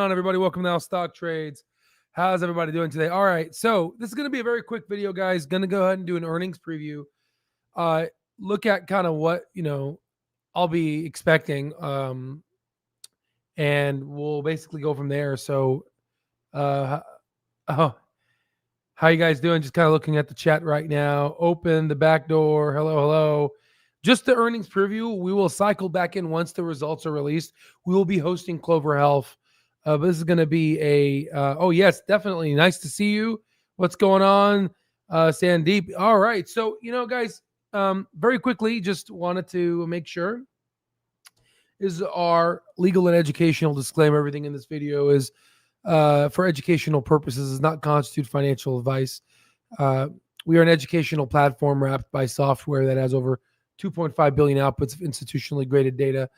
on, everybody? Welcome to Now Stock Trades. How's everybody doing today? All right, so this is going to be a very quick video, guys. Going to go ahead and do an earnings preview. Look at kind of what I'll be expecting, and we'll basically go from there. So, how you guys doing? Just kind of looking at the chat right now. Open the back door. Hello. Just the earnings preview. We will cycle back in once the results are released. We will be hosting Clover Health. But this is going to be oh, yes, definitely. Nice to see you. What's going on? Sandeep. All right. So, guys, very quickly, just wanted to make sure is our legal and educational disclaimer. Everything in this video is for educational purposes, does not constitute financial advice. We are an educational platform wrapped by software that has over 2.5 billion outputs of institutionally graded data.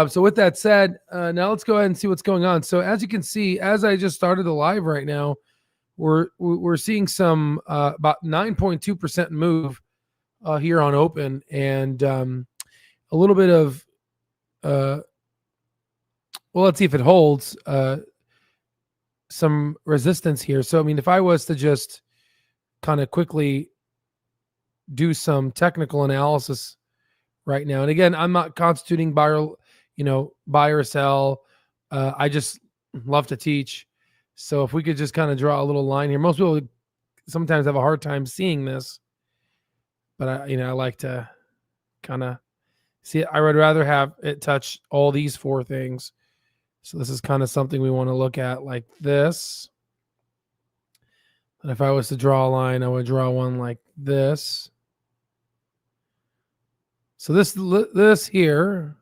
So with that said, now let's go ahead and see what's going on. So as you can see, as I just started the live right now, we're seeing some about 9.2% move here on open, and a little bit of well, let's see if it holds some resistance here. So I mean, if I was to just kind of quickly do some technical analysis right now, and again, I'm not constituting buy or sell. I just love to teach. So if we could just kind of draw a little line here, most people sometimes have a hard time seeing this, but I like to kind of see it. I would rather have it touch all these four things. So this is kind of something we want to look at like this. And if I was to draw a line, I would draw one like this. So this here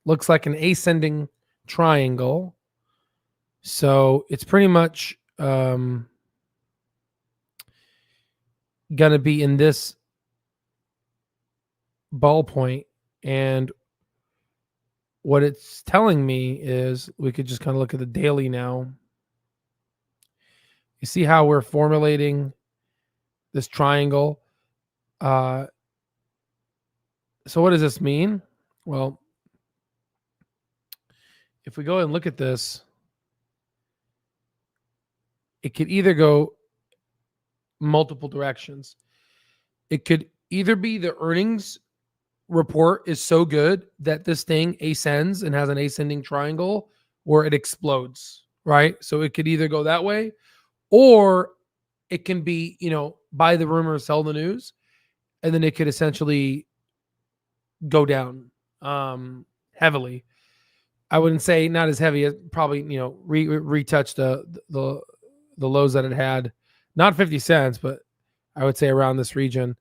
looks like an ascending triangle. So it's pretty much going to be in this ball point. And what it's telling me is, we could just kind of look at the daily now. You see how we're formulating this triangle? So what does this mean? Well, if we go and look at this, it could either go multiple directions. It could either be the earnings report is so good that this thing ascends and has an ascending triangle, or it explodes, right? So it could either go that way, or it can be, buy the rumor, sell the news, and then it could essentially go down heavily. I wouldn't say not as heavy as probably, retouch the lows that it had. Not 50 cents, but I would say around this region.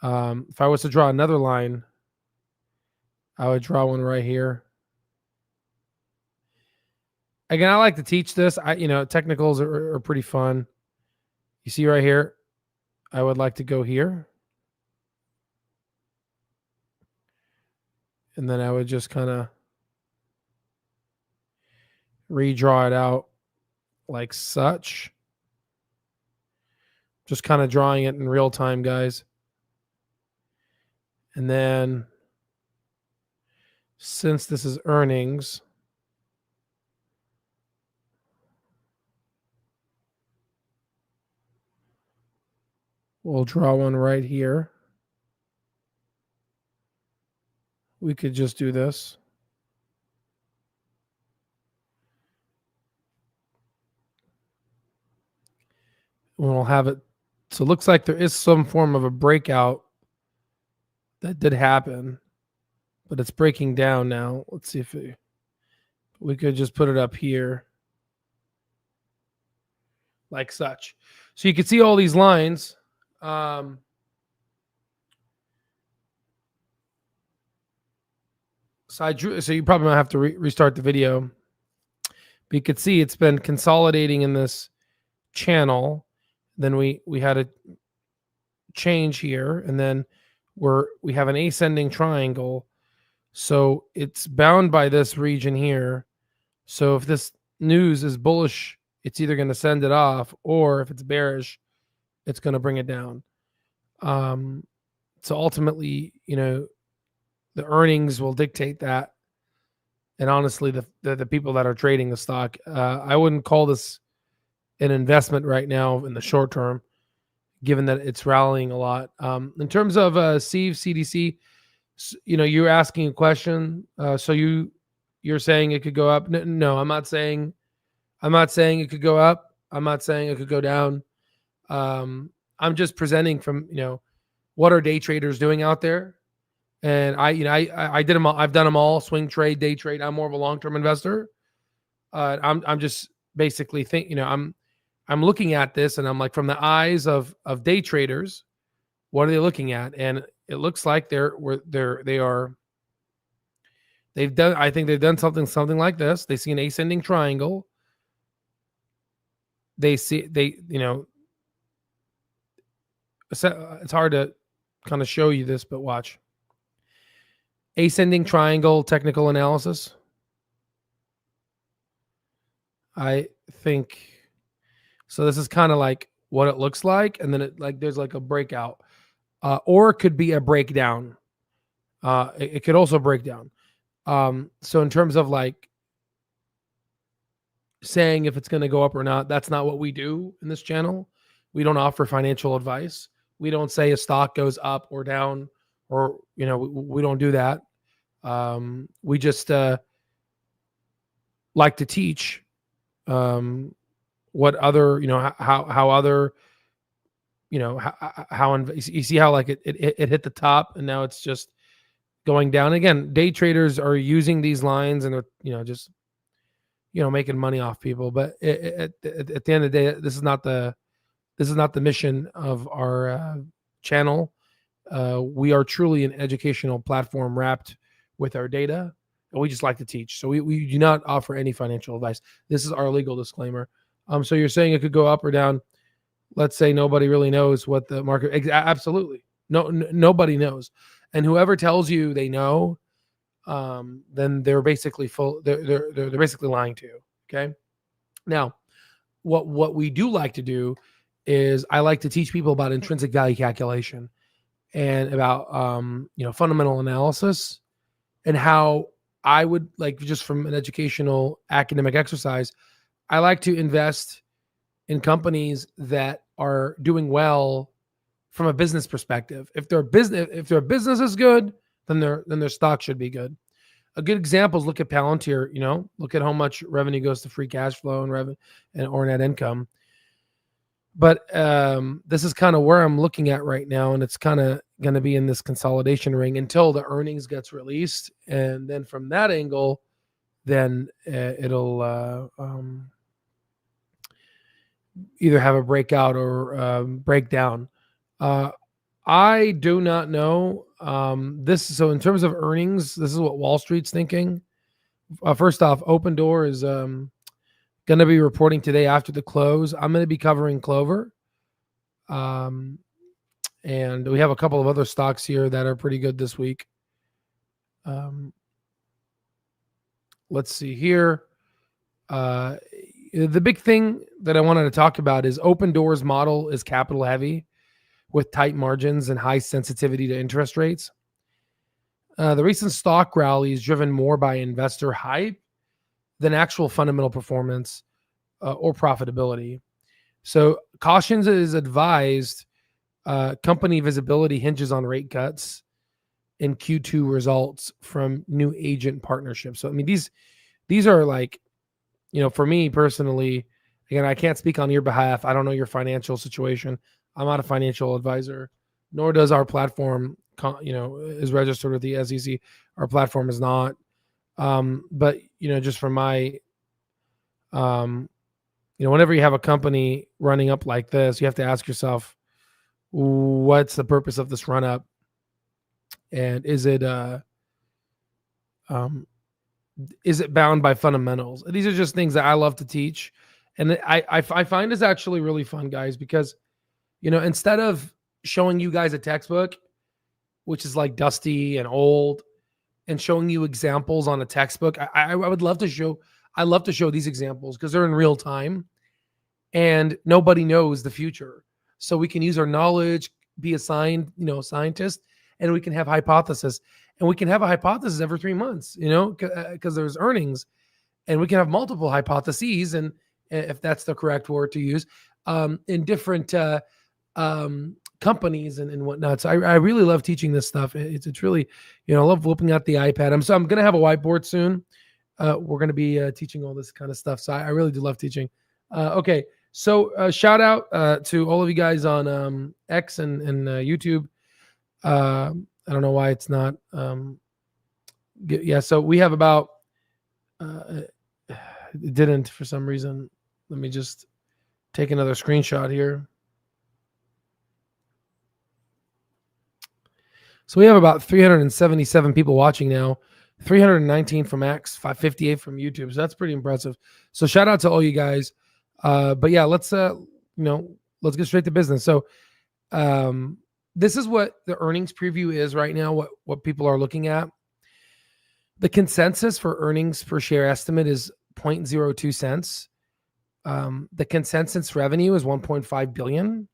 If I was to draw another line, I would draw one right here. Again, I like to teach this. Technicals are pretty fun. You see right here, I would like to go here. And then I would just kind of redraw it out like such. Just kind of drawing it in real time, guys. And then, since this is earnings, we'll draw one right here. We could just do this. We'll have it. So it looks like there is some form of a breakout that did happen, but it's breaking down now. Let's see if we could just put it up here like such. So you can see all these lines. So I drew. So you probably might have to restart the video. But you could see it's been consolidating in this channel. Then we had a change here, and then we have an ascending triangle. So it's bound by this region here. So if this news is bullish, it's either going to send it off, or if it's bearish, it's going to bring it down. So ultimately, the earnings will dictate that. And honestly, the people that are trading the stock, I wouldn't call this an investment right now in the short term, given that it's rallying a lot. In terms of CDC, you're asking a question. So you're saying it could go up. No, I'm not saying it could go up. I'm not saying it could go down. I'm just presenting from what are day traders doing out there. And I did them all. I've done them all: swing trade, day trade. I'm more of a long-term investor. I'm just basically I'm looking at this, and I'm like, from the eyes of day traders, what are they looking at? And it looks like they've done. I think they've done something like this. They see an ascending triangle. It's hard to kind of show you this, but watch. Ascending triangle technical analysis. I think so. This is kind of like what it looks like, and then there's like a breakout, or it could be a breakdown. It could also break down. So in terms of like saying if it's going to go up or not, that's not what we do in this channel. We don't offer financial advice. We don't say a stock goes up or down, or we don't do that. We just like to teach what other how other how you see how like it hit the top and now it's just going down again. Day traders are using these lines and they're just making money off people, but at the end of the day, this is not the mission of our channel. We are truly an educational platform wrapped with our data, and we just like to teach. So we do not offer any financial advice. This is our legal disclaimer. So you're saying it could go up or down. Let's say nobody really knows what the market. Absolutely, nobody knows, and whoever tells you they know, then they're basically full. They're basically lying to you. Okay. Now, what we do like to do is I like to teach people about intrinsic value calculation and about fundamental analysis, and how I would like, just from an educational academic exercise, I like to invest in companies that are doing well from a business perspective. If their business is good, then their stock should be good. A good example is look at Palantir. Look at how much revenue goes to free cash flow or net income. But this is kind of where I'm looking at right now, and it's kind of going to be in this consolidation ring until the earnings gets released, and then from that angle, then it'll either have a breakout or breakdown. I do not know this. So in terms of earnings, this is what Wall Street's thinking. First off, Opendoor is going to be reporting today after the close. I'm going to be covering Clover. And we have a couple of other stocks here that are pretty good this week. Let's see here. The big thing that I wanted to talk about is Opendoor's model is capital heavy with tight margins and high sensitivity to interest rates. The recent stock rally is driven more by investor hype than actual fundamental performance or profitability. So cautions is advised. Company visibility hinges on rate cuts and Q2 results from new agent partnerships. So I mean, these are like, for me personally, again, I can't speak on your behalf. I don't know your financial situation. I'm not a financial advisor, nor does our platform, is registered with the SEC. Our platform is not. But just from my, whenever you have a company running up like this, you have to ask yourself, what's the purpose of this run up? And is it bound by fundamentals? These are just things that I love to teach. And I find it's actually really fun, guys, because, instead of showing you guys a textbook, which is like dusty and old, and showing you examples on a textbook, I would love to show, these examples because they're in real time and nobody knows the future. So we can use our knowledge, be a scientist, and we can have hypothesis. and we can have a hypothesis every 3 months, because there's earnings, and we can have multiple hypotheses, and if that's the correct word to use, in different companies and whatnot. So I really love teaching this stuff. It's really, I love whipping out the iPad. I'm going to have a whiteboard soon. We're going to be teaching all this kind of stuff. So I really do love teaching. Okay. So shout out to all of you guys on X and YouTube. I don't know why it's not. So we have about, it didn't for some reason. Let me just take another screenshot here. So we have about 377 people watching now, 319 from X, 558 from YouTube. So that's pretty impressive. So shout out to all you guys. But yeah, let's get straight to business. So this is what the earnings preview is right now, what people are looking at. The consensus for earnings per share estimate is 0.02 cents. The consensus revenue is 1.5 billion.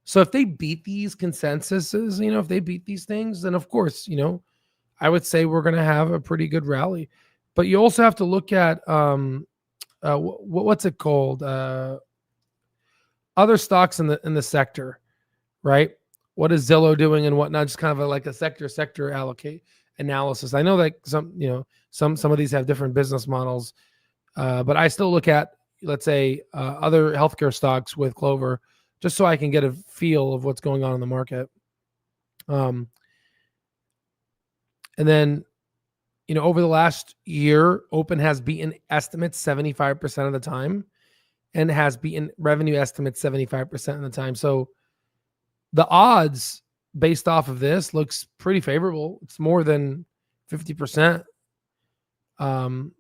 So if they beat these consensuses, if they beat these things, then of course, I would say we're going to have a pretty good rally. But you also have to look at what's it called? Other stocks in the sector, right? What is Zillow doing and whatnot? Just kind of like a sector allocate analysis. I know that some of these have different business models, but I still look at, let's say, other healthcare stocks with Clover, just so I can get a feel of what's going on in the market. And then, over the last year, Open has beaten estimates 75% of the time and has beaten revenue estimates 75% of the time. So the odds based off of this looks pretty favorable. It's more than 50%. Over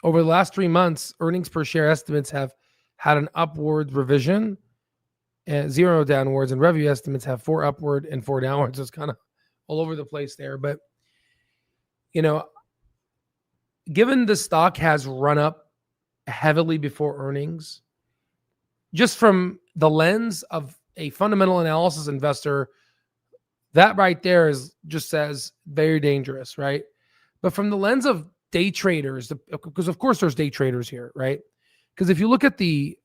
the last 3 months, earnings per share estimates have had an upward revision, 0 downwards, and revenue estimates have 4 upward and 4 downwards. It's kind of all over the place there. But, given the stock has run up heavily before earnings, just from the lens of a fundamental analysis investor, that right there just says very dangerous, right? But from the lens of day traders, because of course there's day traders here, right? Because if you look at the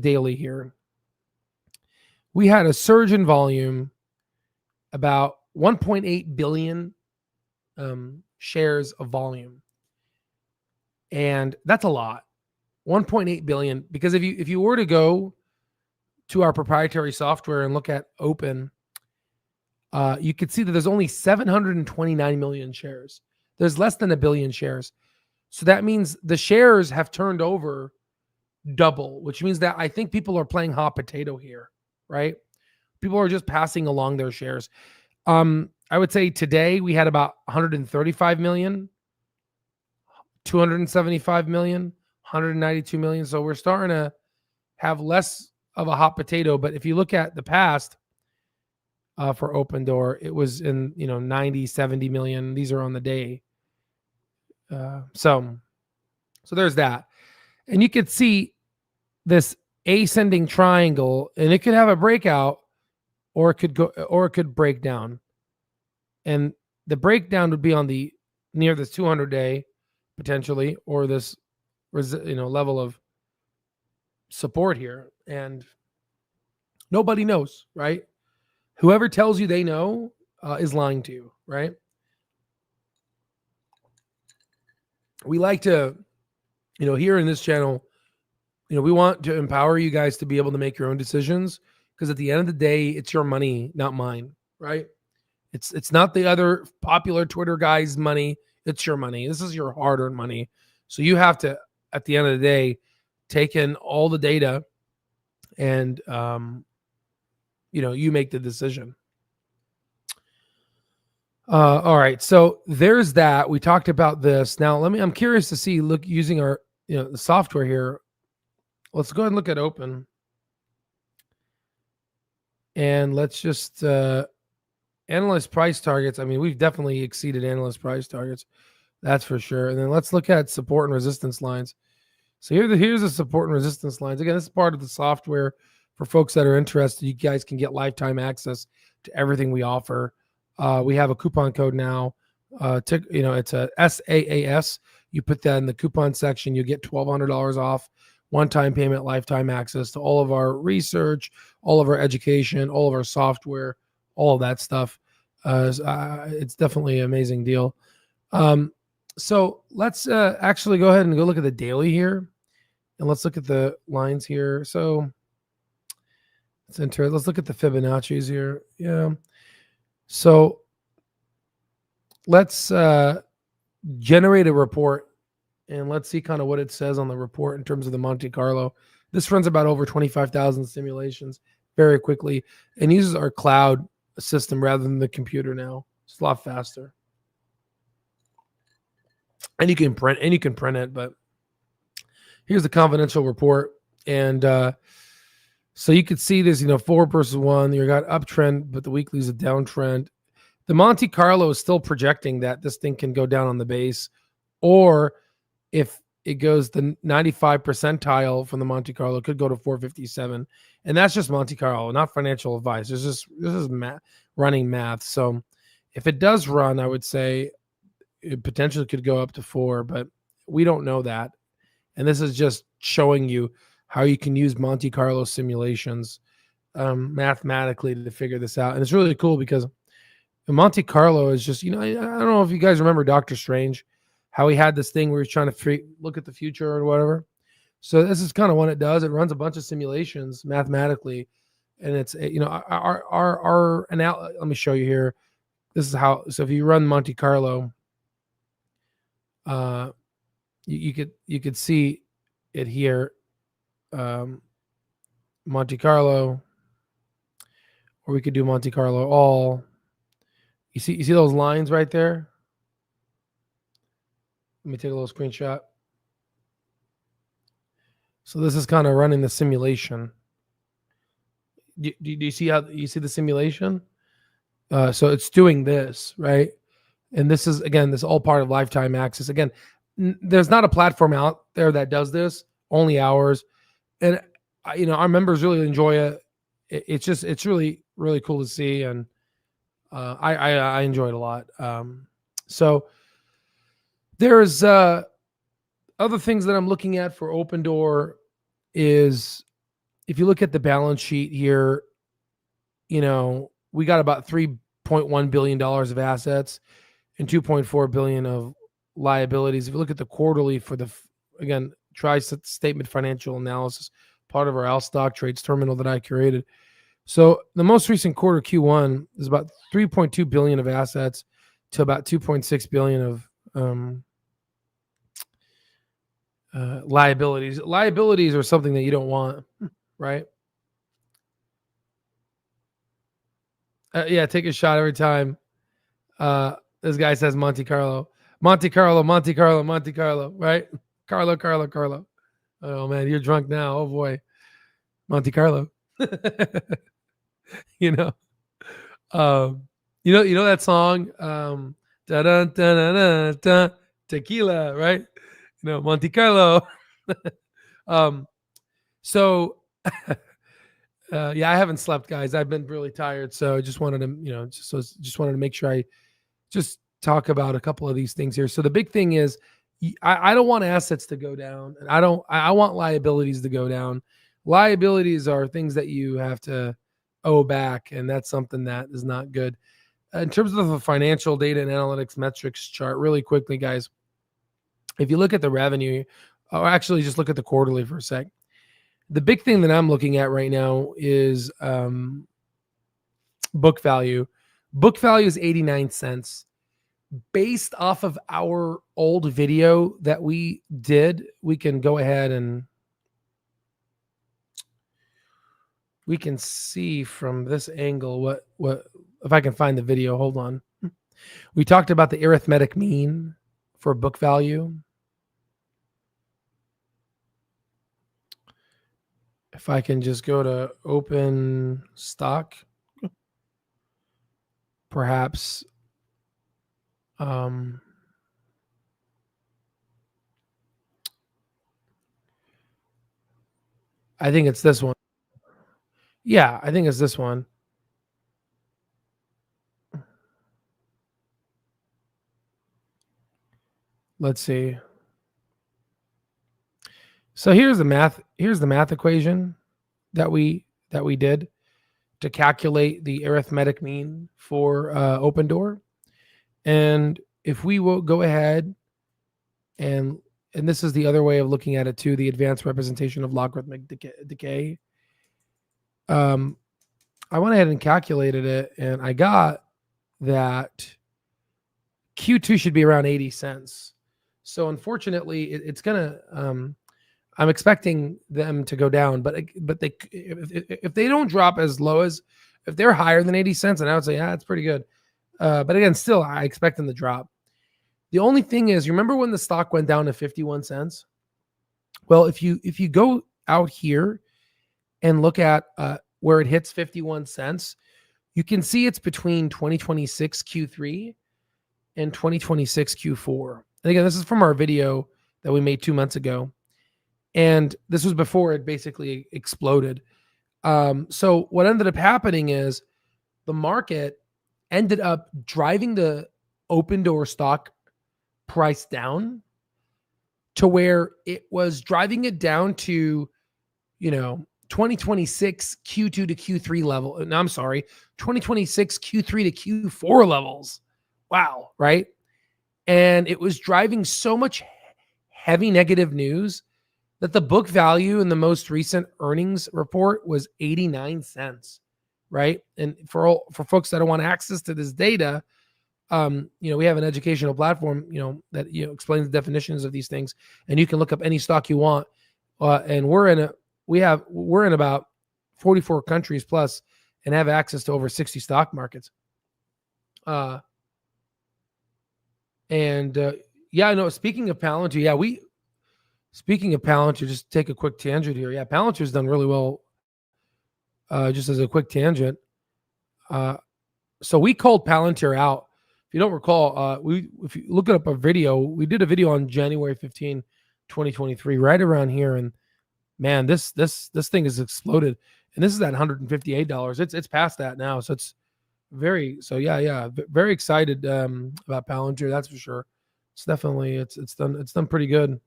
daily here, we had a surge in volume, about 1.8 billion shares of volume. And that's a lot, 1.8 billion. Because if you were to go to our proprietary software and look at Open, you could see that there's only 729 million shares. There's less than 1 billion shares. So that means the shares have turned over double, which means that I think people are playing hot potato here, right? People are just passing along their shares. I would say today we had about 135 million, 275 million, 192 million. So we're starting to have less of a hot potato. But if you look at the past for Opendoor, it was in 90, 70 million. These are on the day. So there's that. And you could see this ascending triangle, and it could have a breakout, or it could break down. And the breakdown would be on the near this 200-day potentially, or this level of support here. And nobody knows, right? Whoever tells you they know is lying to you, right? We like to, here in this channel, we want to empower you guys to be able to make your own decisions, because at the end of the day, it's your money, not mine, right? It's not the other popular Twitter guy's money. It's your money. This is your hard-earned money. So you have to, at the end of the day, take in all the data and, you make the decision. All right. So there's that. We talked about this. Now, I'm curious to see, using our, the software here. Let's go ahead and look at Open. And let's just analyze price targets. I mean, we've definitely exceeded analyst price targets. That's for sure. And then let's look at support and resistance lines. So here's the support and resistance lines. Again, this is part of the software for folks that are interested. You guys can get lifetime access to everything we offer. We have a coupon code now. It's a SAAS. You put that in the coupon section, you get $1,200 off, one-time payment, lifetime access to all of our research, all of our education, all of our software, all of that stuff. It's definitely an amazing deal. So let's actually go ahead and go look at the daily here, and let's look at the lines here. So let's look at the Fibonacci's here. Yeah. So let's generate a report, and let's see kind of what it says on the report in terms of the Monte Carlo. This runs about over 25,000 simulations very quickly and uses our cloud system rather than the computer now. It's a lot faster. And you can print it, but here's the confidential report. And so you could see this, 4 versus 1. You got uptrend, but the weekly is a downtrend. The Monte Carlo is still projecting that this thing can go down on the base, or if it goes the 95 percentile from the Monte Carlo, it could go to 457. And that's just Monte Carlo, this is running math. So if it does run, I would say it potentially could go up to 4, but we don't know that. And this is just showing you how you can use Monte Carlo simulations mathematically to figure this out. And it's really cool because Monte Carlo is just, I don't know if you guys remember Doctor Strange, how he had this thing where he's trying to look at the future or whatever. So this is kind of what it does. It runs a bunch of simulations mathematically. And it's, let me show you here. This is how, so if you run Monte Carlo, you could see it here. Monte Carlo, or we could do Monte Carlo all. You see those lines right there? Let me take a little screenshot. So this is kind of running the simulation. Do you see how you see the simulation? So it's doing this, right? And this is, again, this is all part of lifetime access. Again, there's not a platform out there that does this, only ours. And, our members really enjoy it. It's really, really cool to see. And I enjoy it a lot. So there's other things that I'm looking at for Opendoor is, if you look at the balance sheet here, we got about $3.1 billion of assets and $2.4 billion of liabilities. If you look at the quarterly for again, tri-statement financial analysis, part of our Al Stock Trades terminal that I curated. So the most recent quarter, Q1, is about 3.2 billion of assets to about 2.6 billion of liabilities. Liabilities are something that you don't want, right? Yeah, take a shot every time. This guy says Monte Carlo, Monte Carlo, Monte Carlo, Monte Carlo, right? Carlo, Carlo, Carlo. Oh man, you're drunk now. Oh boy, Monte Carlo. you know that song, da da da da da tequila, right? Monte Carlo. So yeah, I haven't slept, guys. I've been really tired, so I just wanted to just wanted to make sure I just talk about a couple of these things here. So the big thing is, I don't want assets to go down, and I want liabilities to go down. Liabilities are things that you have to owe back, and that's something that is not good. In terms of the financial data and analytics metrics chart, really quickly, guys, if you look at the revenue, or actually just look at the quarterly for a sec, the big thing that I'm looking at right now is book value. Book value is 89 cents. Based off of our old video that we did, we can go ahead and we can see from this angle what if I can find the video. Hold on. We talked about the arithmetic mean for book value. If I can just go to open stock, perhaps I think it's this one. Yeah, I think it's this one. let's see. So here's the math equation that we did to calculate the arithmetic mean for Opendoor. And if we will go ahead and this is the other way of looking at it too, the advanced representation of logarithmic decay. I went ahead and calculated it, and I got that Q2 should be around 80 cents. So unfortunately, it's gonna. I'm expecting them to go down, but they if they don't drop as low as, if they're higher than 80 cents, and I would say, yeah, it's pretty good. But again, still, I expect them to drop. The only thing is, you remember when the stock went down to 51 cents? Well, if you go out here and look at where it hits 51 cents, you can see it's between 2026 Q3 and 2026 Q4. And again, this is from our video that we made 2 months ago. And this was before it basically exploded. So what ended up happening is the market ended up driving the Opendoor stock price down to where it was driving it down to, 2026 Q2 to Q3 level. No, I'm sorry, 2026 Q3 to Q4 levels. Wow, right? And it was driving so much heavy negative news that the book value in the most recent earnings report was 89 cents, right? And for folks that don't want access to this data, we have an educational platform, that explains the definitions of these things, and you can look up any stock you want. And we're in about 44 countries plus, and have access to over 60 stock markets. Speaking of Palantir, speaking of Palantir, just take a quick tangent here. Yeah, Palantir's done really well. Just as a quick tangent. So we called Palantir out. If you don't recall, if you look up a video, we did a video on January 15, 2023, right around here. And man, this thing has exploded. And this is at $158. It's past that now. So it's very excited about Palantir, that's for sure. It's definitely it's done pretty good.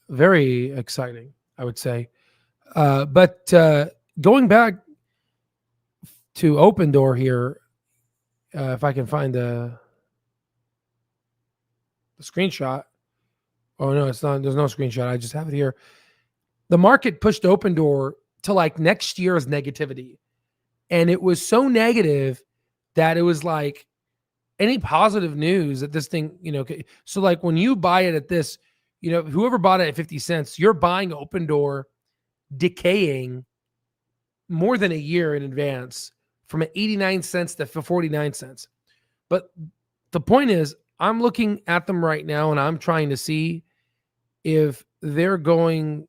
Very exciting, I would say. But going back to Opendoor here, if I can find the screenshot. Oh no, it's not. There's no screenshot. I just have it here. The market pushed Opendoor to like next year's negativity, and it was so negative that it was like any positive news that this thing, so like when you buy it at this, whoever bought it at 50 cents, you're buying Opendoor decaying more than a year in advance from 89 cents to 49 cents. But the point is, I'm looking at them right now and I'm trying to see if they're going,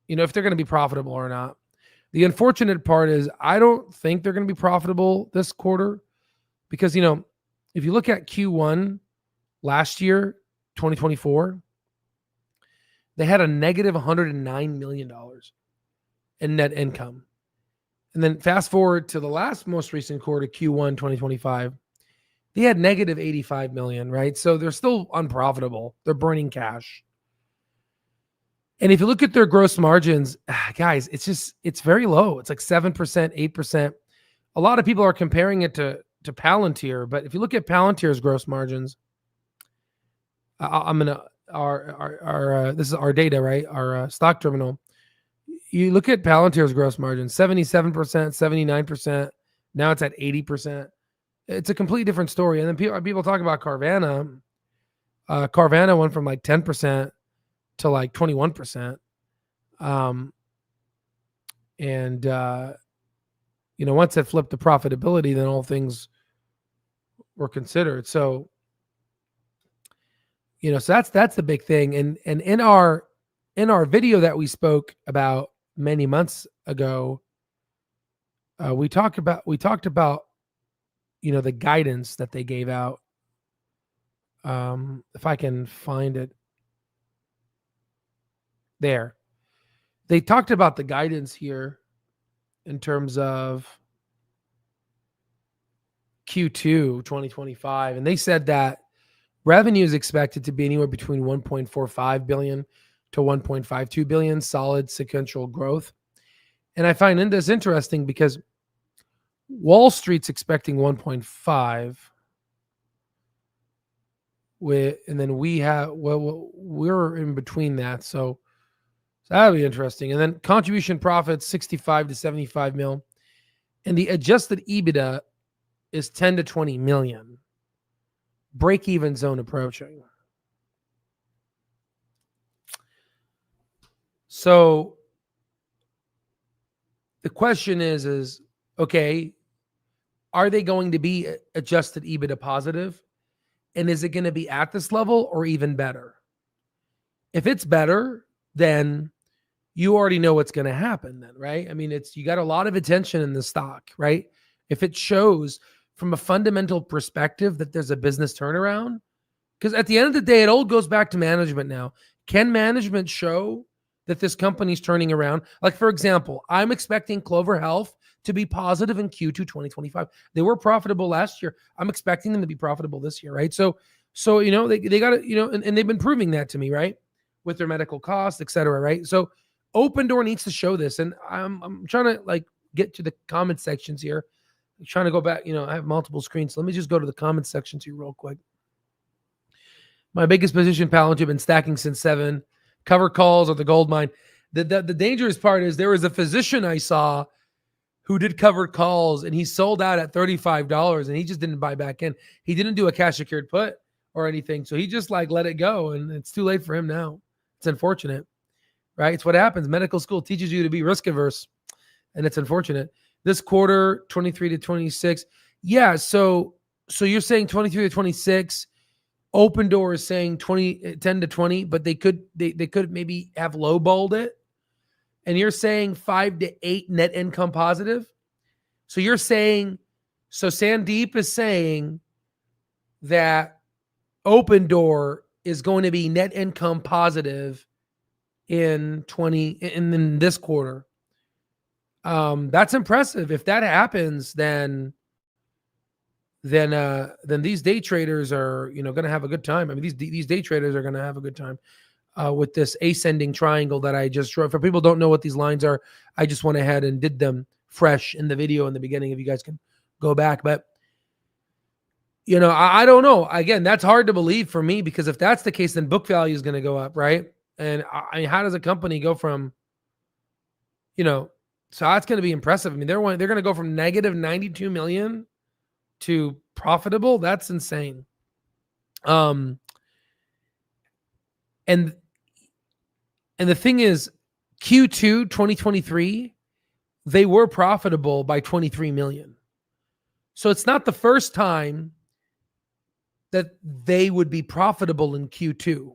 if they're going to be profitable or not. The unfortunate part is I don't think they're going to be profitable this quarter because, if you look at Q1 last year, 2024, they had a negative $109 million in net income. And then fast forward to the most recent quarter, Q1 2025, they had negative 85 million, right? So they're still unprofitable. They're burning cash. And if you look at their gross margins, guys, it's very low. It's like 7%, 8%. A lot of people are comparing it to Palantir, but if you look at Palantir's gross margins, this is our data, right? Our stock terminal. You look at Palantir's gross margin, 77%, 79%. Now it's at 80%. It's a completely different story. And then people talk about Carvana. Carvana went from like 10% to like 21%. Once it flipped to profitability, then all things were considered. So, so that's the big thing. And in our video that we spoke about many months ago, we talked about the guidance that they gave out. If I can find it there, they talked about the guidance here in terms of Q2 2025, and they said that Revenue is expected to be anywhere between 1.45 billion to 1.52 billion, solid sequential growth. And I find this interesting because Wall Street's expecting 1.5, and then we're in between that. So that'll be interesting. And then contribution profits 65 to 75 mil, and the adjusted EBITDA is 10 to 20 million. Break-even zone approaching. So the question is okay, are they going to be adjusted EBITDA positive? And is it going to be at this level or even better? If it's better, then you already know what's going to happen then, right? I mean, you got a lot of attention in the stock, right? If it shows from a fundamental perspective that there's a business turnaround, because at the end of the day, it all goes back to management now. Can management show that this company's turning around? Like, for example, I'm expecting Clover Health to be positive in Q2 2025. They were profitable last year. I'm expecting them to be profitable this year, right? So they got to, and they've been proving that to me, right? With their medical costs, et cetera, right? So Opendoor needs to show this. And I'm trying to get to the comment sections here. I'm trying to go back, I have multiple screens. So let me just go to the comment sections here real quick. My biggest position, Palantir, been stacking since 7. Cover calls are the gold mine. The dangerous part is there was a physician I saw who did covered calls, and he sold out at $35, and he just didn't buy back in. He didn't do a cash secured put or anything, so he just let it go, and it's too late for him now. It's unfortunate, right? It's what happens. Medical school teaches you to be risk averse, and it's unfortunate. This quarter, 23 to 26. Yeah, so you're saying 23 to 26. Opendoor is saying 10 to 20, but they could maybe have lowballed it. And you're saying 5 to 8 net income positive. So you're saying, Sandeep is saying that Opendoor is going to be net income positive in this quarter. That's impressive. If that happens, then these day traders are going to have a good time. I mean, these day traders are going to have a good time with this ascending triangle that I just drew. For people who don't know what these lines are, I just went ahead and did them fresh in the video in the beginning. If you guys can go back, but I don't know. Again, that's hard to believe for me, because if that's the case, then book value is going to go up, right? And I mean, how does a company go from, so that's going to be impressive. I mean, they're going to go from negative 92 million to profitable. That's insane. And the thing is, Q2 2023, they were profitable by 23 million. So it's not the first time that they would be profitable in Q2.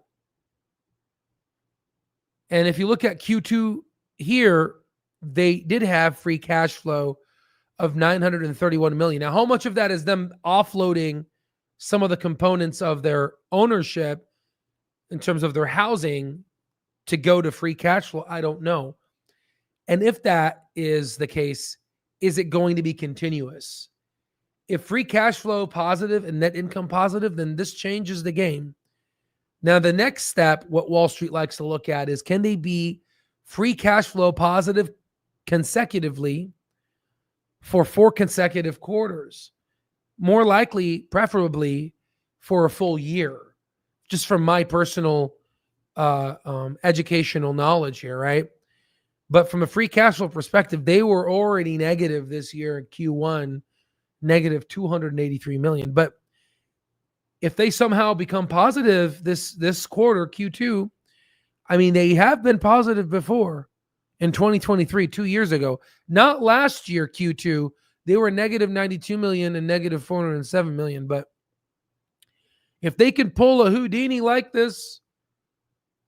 And if you look at Q2 here, they did have free cash flow of 931 million. Now, how much of that is them offloading some of the components of their ownership in terms of their housing to go to free cash flow? I don't know. And if that is the case, is it going to be continuous? If free cash flow positive and net income positive, then this changes the game. Now, the next step, what Wall Street likes to look at is, can they be free cash flow positive consecutively for 4 consecutive quarters? More likely, preferably for a full year, just from my personal educational knowledge here, right? But from a free cash flow perspective, they were already negative this year in Q1, negative 283 million. But if they somehow become positive this quarter, Q2, I mean, they have been positive before in 2023, 2 years ago. Not last year, Q2. They were negative 92 million and negative 407 million. But if they can pull a Houdini like this,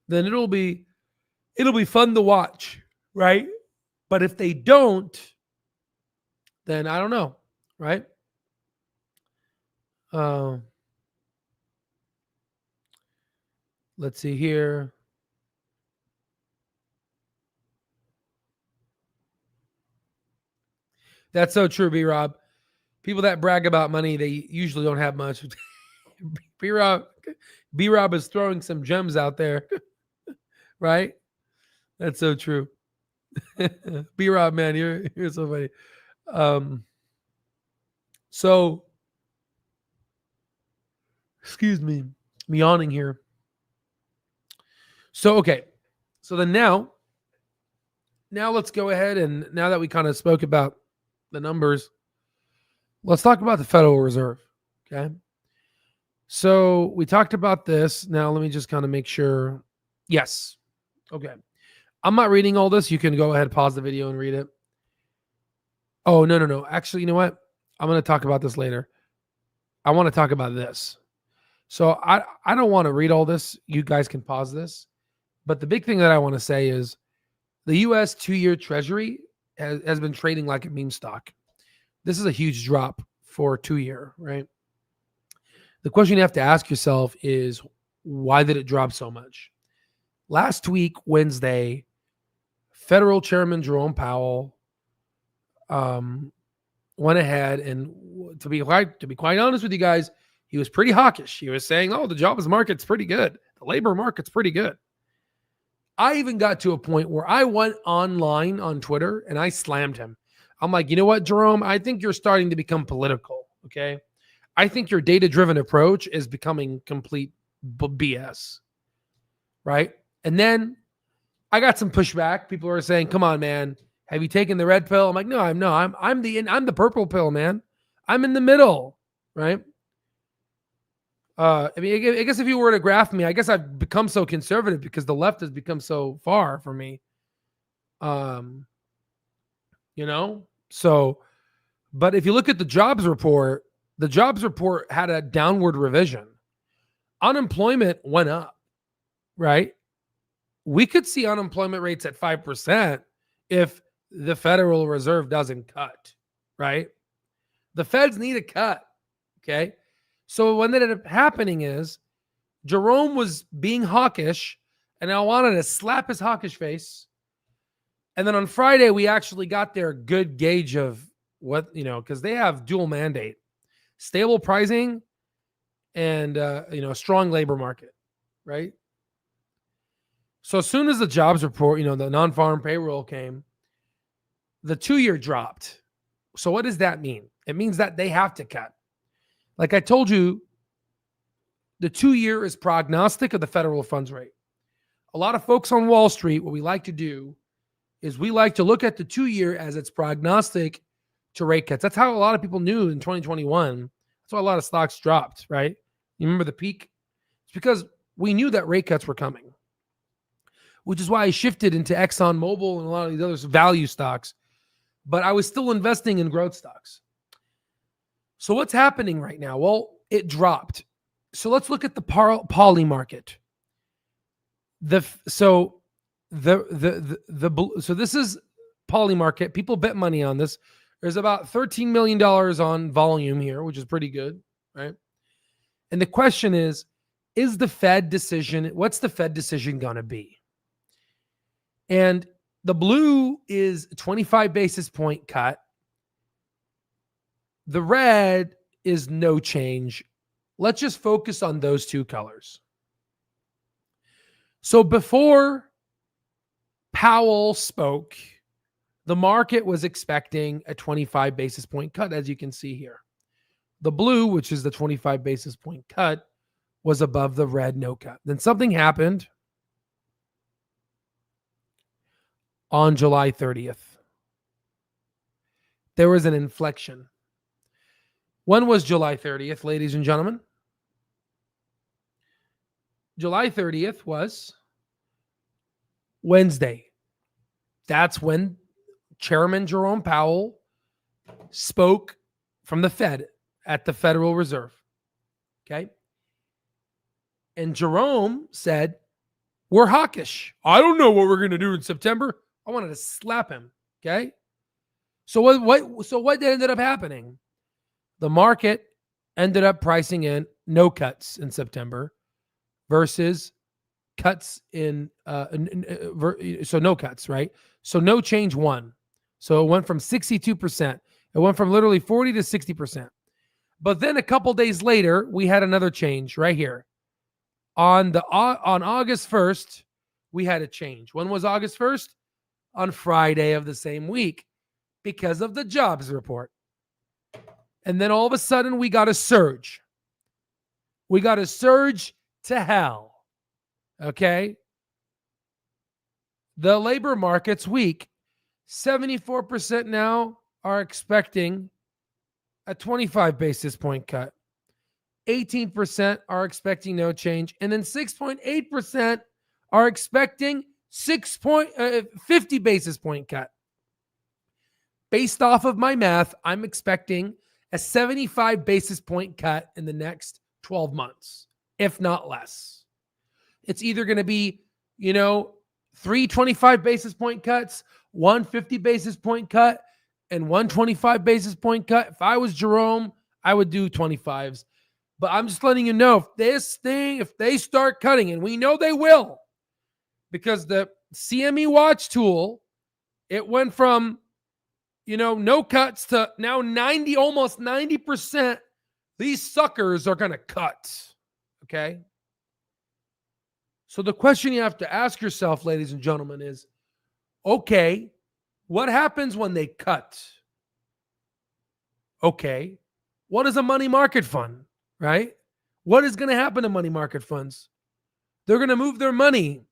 then it'll be fun to watch, right? But if they don't, then I don't know, right? Let's see here. That's so true, B-Rob. People that brag about money, they usually don't have much. B-Rob is throwing some gems out there, right? That's so true. B-Rob, man, you're so funny. So, excuse me, I'm yawning here. So, okay. So then now let's go ahead, and now that we kind of spoke about the numbers, let's talk about the Federal Reserve. Okay. So we talked about this. Now let me just kind of make sure. Yes. Okay. I'm not reading all this. You can go ahead, pause the video and read it. Oh, no. Actually, you know what? I'm going to talk about this later. I want to talk about this. So I don't want to read all this. You guys can pause this. But the big thing that I want to say is the U.S. 2-year Treasury has been trading like a meme stock. This is a huge drop for 2-year, right? The question you have to ask yourself is, why did it drop so much? Last week, Wednesday, Federal Chairman Jerome Powell went ahead and, to be quite honest with you guys, he was pretty hawkish. He was saying, "Oh, the jobs market's pretty good. The labor market's pretty good." I even got to a point where I went online on Twitter and I slammed him. I'm like, you know what, Jerome? I think you're starting to become political. Okay. I think your data-driven approach is becoming complete BS. Right. And then I got some pushback. People are saying, "Come on, man. Have you taken the red pill?" I'm like, I'm the purple pill, man. I'm in the middle. Right. I guess if you were to graph me, I guess I've become so conservative because the left has become so far from me. So, but if you look at the jobs report had a downward revision. Unemployment went up, right? We could see unemployment rates at 5% if the Federal Reserve doesn't cut, right? The feds need a cut, okay? So what ended up happening is Jerome was being hawkish, and I wanted to slap his hawkish face. And then on Friday, we actually got their good gauge of what, because they have dual mandate, stable pricing and, strong labor market, right? So as soon as the jobs report, the non-farm payroll came, the 2-year dropped. So what does that mean? It means that they have to cut. Like I told you, the 2-year is prognostic of the federal funds rate. A lot of folks on Wall Street, what we like to do is we like to look at the 2-year as its prognostic to rate cuts. That's how a lot of people knew in 2021. That's why a lot of stocks dropped, right? You remember the peak? It's because we knew that rate cuts were coming, which is why I shifted into ExxonMobil and a lot of these other value stocks. But I was still investing in growth stocks. So what's happening right now? Well, it dropped. So let's look at the poly market. So this is poly market. People bet money on this. There's about $13 million on volume here, which is pretty good, right? And the question is what's the Fed decision going to be? And the blue is a 25 basis point cut. The red is no change. Let's just focus on those two colors. So before Powell spoke, the market was expecting a 25 basis point cut, as you can see here. The blue, which is the 25 basis point cut, was above the red no cut. Then something happened on July 30th. There was an inflection. When was July 30th, ladies and gentlemen? July 30th was Wednesday. That's when Chairman Jerome Powell spoke from the Fed at the Federal Reserve. Okay. And Jerome said, "We're hawkish. I don't know what we're going to do in September." I wanted to slap him. Okay. So what ended up happening? The market ended up pricing in no cuts in September versus cuts so no cuts, right? So no change one. So it went from 62%. It went from literally 40 to 60%. But then a couple days later, we had another change right here. On August 1st, we had a change. When was August 1st? On Friday of the same week, because of the jobs report. And then all of a sudden, we got a surge. We got a surge to hell. Okay? The labor market's weak. 74% now are expecting a 25 basis point cut. 18% are expecting no change. And then 6.8% are expecting 50 basis point cut. Based off of my math, I'm expecting a 75 basis point cut in the next 12 months, if not less. It's either going to be, 3 25 basis point cuts, 1 50 basis point cut, and 1 25 basis point cut. If I was Jerome, I would do 25s. But I'm just letting you know, if they start cutting, and we know they will, because the CME Watch tool, it went from, no cuts to now almost 90%. These suckers are going to cut. Okay. So the question you have to ask yourself, ladies and gentlemen, is, okay, what happens when they cut? Okay, what is a money market fund, right? What is going to happen to money market funds? They're going to move their money.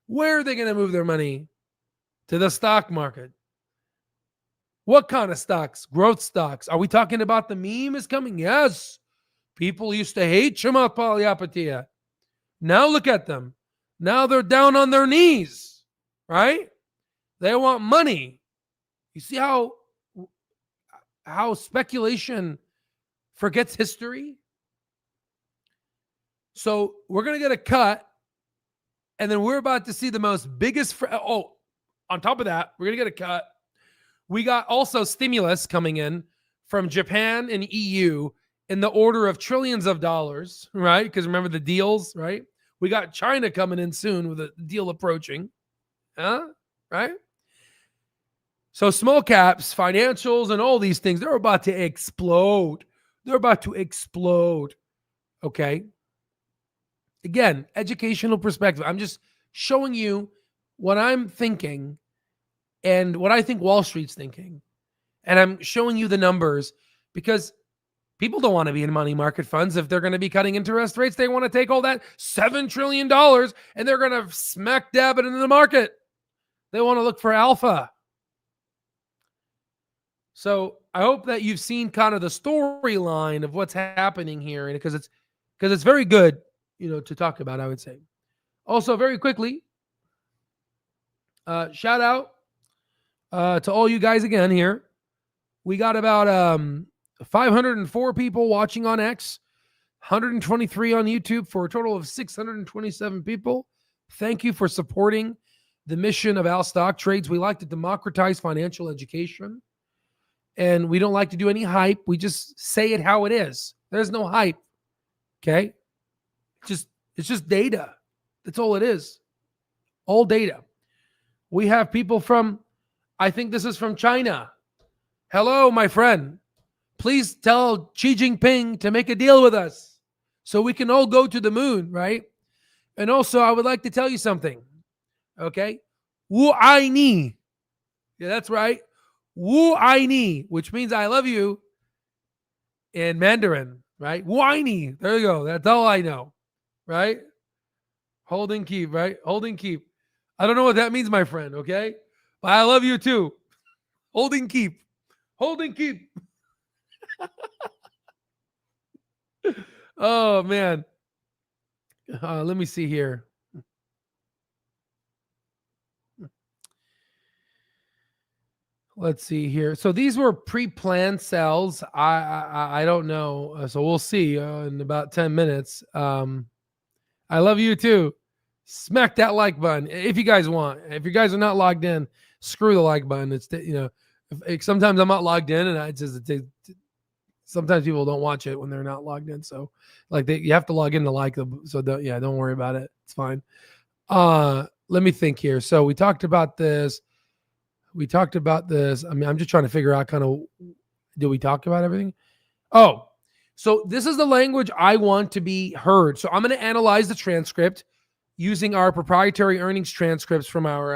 Where are they going to move their money? To the stock market. What kind of stocks? Growth stocks. Are we talking about the meme is coming? Yes. People used to hate chamath, palihapitiya. Now look at them. Now they're down on their knees, right? They want money. You see how speculation forgets history? So we're going to get a cut, and then we're about to see the biggest. On top of that, we're going to get a cut. We got also stimulus coming in from Japan and EU in the order of trillions of dollars, right? Because remember the deals, right? We got China coming in soon with a deal approaching. Right? So small caps, financials, and all these things, they're about to explode. Okay? Again, educational perspective. I'm just showing you what I'm thinking and what I think Wall Street's thinking. And I'm showing you the numbers because people don't want to be in money market funds. If they're going to be cutting interest rates, they want to take all that $7 trillion and they're going to smack dab it into the market. They want to look for alpha. So I hope that you've seen kind of the storyline of what's happening here, and because it's very good, to talk about, I would say. Also, very quickly, shout out to all you guys again here. We got about 504 people watching on X, 123 on YouTube, for a total of 627 people. Thank you for supporting the mission of Al Stock Trades. We like to democratize financial education, and we don't like to do any hype. We just say it how it is. There's no hype. Okay? It's just data. That's all it is. All data. We have people from, I think this is from China. Hello, my friend. Please tell Xi Jinping to make a deal with us so we can all go to the moon, right? And also, I would like to tell you something, okay? Wu ai ni. Yeah, that's right. Wu ai ni, which means I love you in Mandarin, right? Wu ai ni. There you go. That's all I know, right? Hold and keep, right? Hold and keep. I don't know what that means, my friend, okay? But I love you too. Hold and keep. Hold and keep. Oh, man. Let me see here. Let's see here. So these were pre-planned sells. I don't know. So we'll see in about 10 minutes. I love you too. Smack that like button if you guys want. If you guys are not logged in, screw the like button. It's, sometimes I'm not logged in, and sometimes people don't watch it when they're not logged in. So you have to log in to like them. So don't worry about it. It's fine. Let me think here. So we talked about this. I mean, I'm just trying to figure out did we talk about everything? Oh, So this is the language I want to be heard. So I'm going to analyze the transcript using our proprietary earnings transcripts from our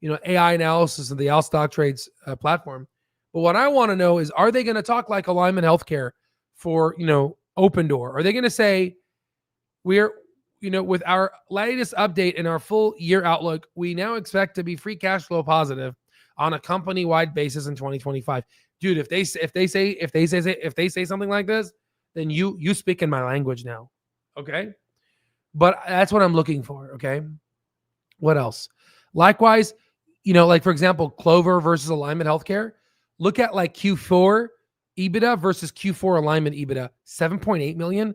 AI analysis of the Al Stock Trades platform. But what I want to know is, are they going to talk like Alignment Healthcare for Opendoor? Are they going to say, we're with our latest update and our full year outlook, we now expect to be free cash flow positive on a company-wide basis in 2025? Dude, if they say something like this, then you speak in my language now. Okay? But that's what I'm looking for. Okay. What else? Likewise, like for example, Clover versus Alignment Healthcare. Look at like Q4 EBITDA versus Q4 Alignment EBITDA, 7.8 million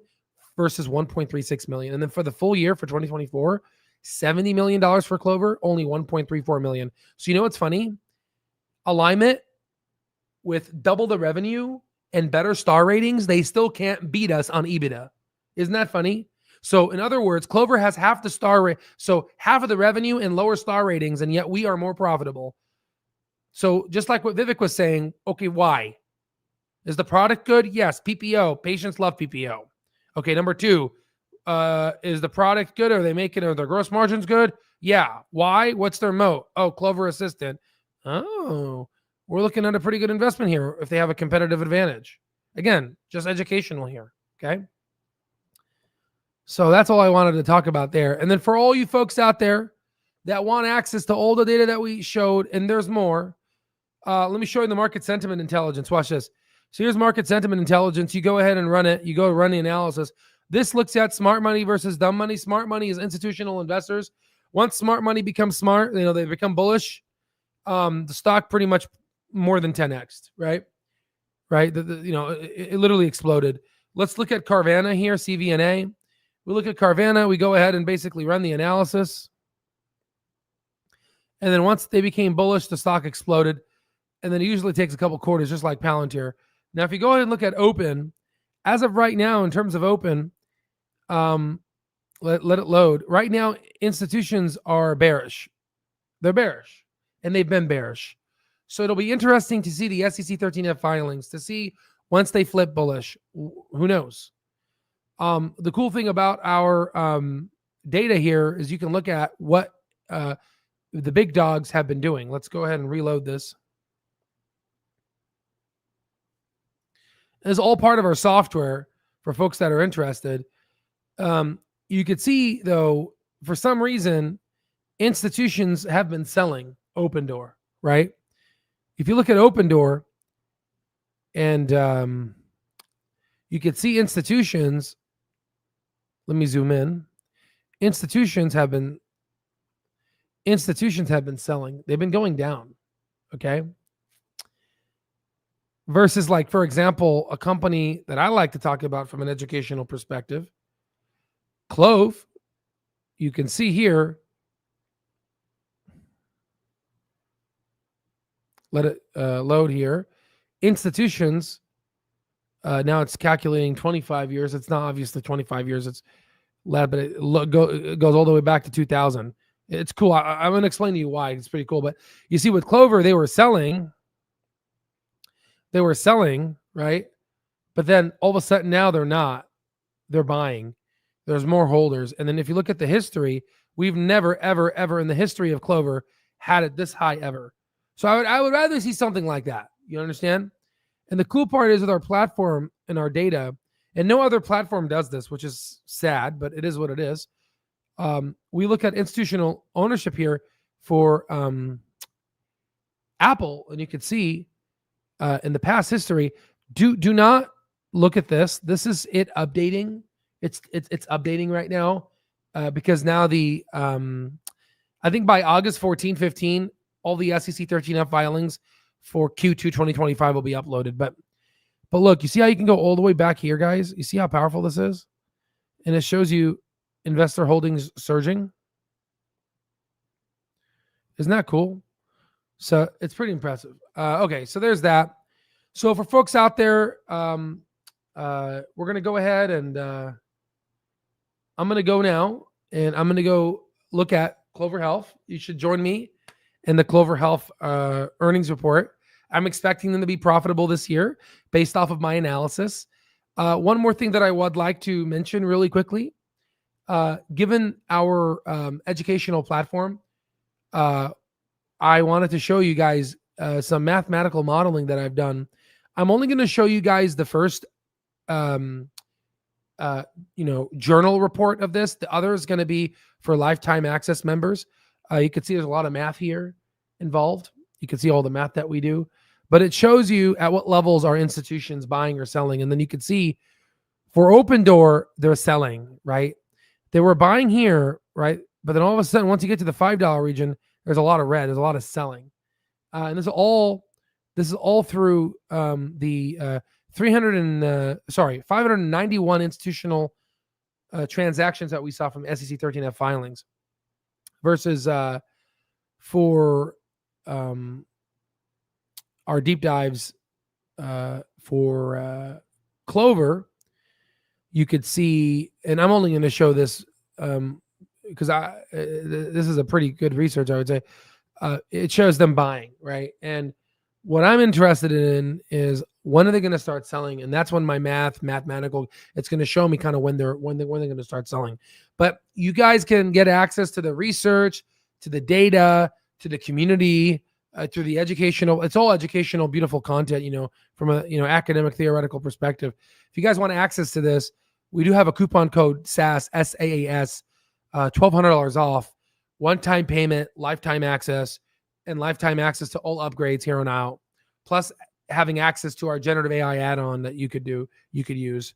versus 1.36 million. And then for the full year for 2024, $70 million for Clover, only 1.34 million. So what's funny? Alignment, with double the revenue and better star ratings, they still can't beat us on EBITDA. Isn't that funny? So in other words, Clover has half the star rate, so half of the revenue and lower star ratings, and yet we are more profitable. So just like what Vivek was saying, okay, why? Is the product good? Yes. PPO, patients love PPO. Okay, number 2, is the product good? Are their gross margins good? Yeah. Why? What's their moat? Oh, Clover Assistant. Oh, we're looking at a pretty good investment here if they have a competitive advantage. Again, just educational here. Okay. So that's all I wanted to talk about there. And then for all you folks out there that want access to all the data that we showed, and there's more, let me show you the market sentiment intelligence. Watch this. So here's market sentiment intelligence. You go ahead and run it. You go run the analysis. This looks at smart money versus dumb money. Smart money is institutional investors. Once smart money becomes smart, they become bullish. The stock pretty much more than 10x, right? Right. It literally exploded. Let's look at Carvana here, CVNA. We look at Carvana, we go ahead and basically run the analysis. And then once they became bullish, the stock exploded. And then it usually takes a couple quarters, just like Palantir. Now, if you go ahead and look at Open, as of right now, in terms of Open, let it load. Right now, institutions are bearish. They're bearish, and they've been bearish. So it'll be interesting to see the SEC 13F filings, to see once they flip bullish. Who knows? The cool thing about our data here is you can look at what the big dogs have been doing. Let's go ahead and reload this. It's all part of our software for folks that are interested. You could see, though, for some reason, institutions have been selling Opendoor, right? If you look at Opendoor, and you could see institutions. Let me zoom in. Institutions have been selling. They've been going down. Okay. Versus, like, for example, a company that I like to talk about from an educational perspective, Clove. You can see here. Let it load here. Institutions. Now it's calculating 25 years. It's not obviously 25 years. It's lab, but it goes all the way back to 2000. It's cool. I'm going to explain to you why. It's pretty cool. But you see, with Clover, they were selling. Right? But then all of a sudden now they're not. They're buying. There's more holders. And then if you look at the history, we've never, ever, ever in the history of Clover had it this high ever. So I would rather see something like that. You understand? And the cool part is with our platform and our data, and no other platform does this, which is sad, but it is what it is. We look at institutional ownership here for Apple, and you can see in the past history. Do not look at this. This is it updating. It's updating right now because now I think by August 14, 15, all the SEC 13F filings for Q2 2025 will be uploaded. But look, you see how you can go all the way back here, guys? You see how powerful this is? And it shows you investor holdings surging. Isn't that cool? So it's pretty impressive. Okay, so there's that. So for folks out there, we're going to go ahead and I'm going to go now, and I'm going to go look at Clover Health. You should join me in the Clover Health earnings report. I'm expecting them to be profitable this year based off of my analysis. One more thing that I would like to mention really quickly, given our educational platform, I wanted to show you guys some mathematical modeling that I've done. I'm only going to show you guys the first, journal report of this. The other is going to be for lifetime access members. You can see there's a lot of math here involved. You can see all the math that we do, but it shows you at what levels are institutions buying or selling. And then you can see for Opendoor, they're selling, right? They were buying here, right? But then all of a sudden, once you get to the $5 region, there's a lot of red. There's a lot of selling. And this is all through the 591 institutional transactions that we saw from SEC 13F filings versus for our deep dives for Clover. You could see, and I'm only going to show this because this is a pretty good research, I would say. It shows them buying, right? And what I'm interested in is when are they going to start selling? And that's when my mathematical, it's going to show me kind of when they're going to start selling. But you guys can get access to the research, to the data, to the community, through the educational. It's all educational, beautiful content, from a academic theoretical perspective. If you guys want access to this, we do have a coupon code SAAS, SAAS, $1,200 off, one-time payment, lifetime access, and lifetime access to all upgrades here on out, plus having access to our generative AI add-on that you could use.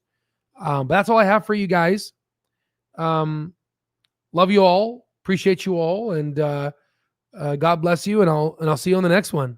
But that's all I have for you guys. Love you all, appreciate you all, and God bless you, and I'll see you on the next one.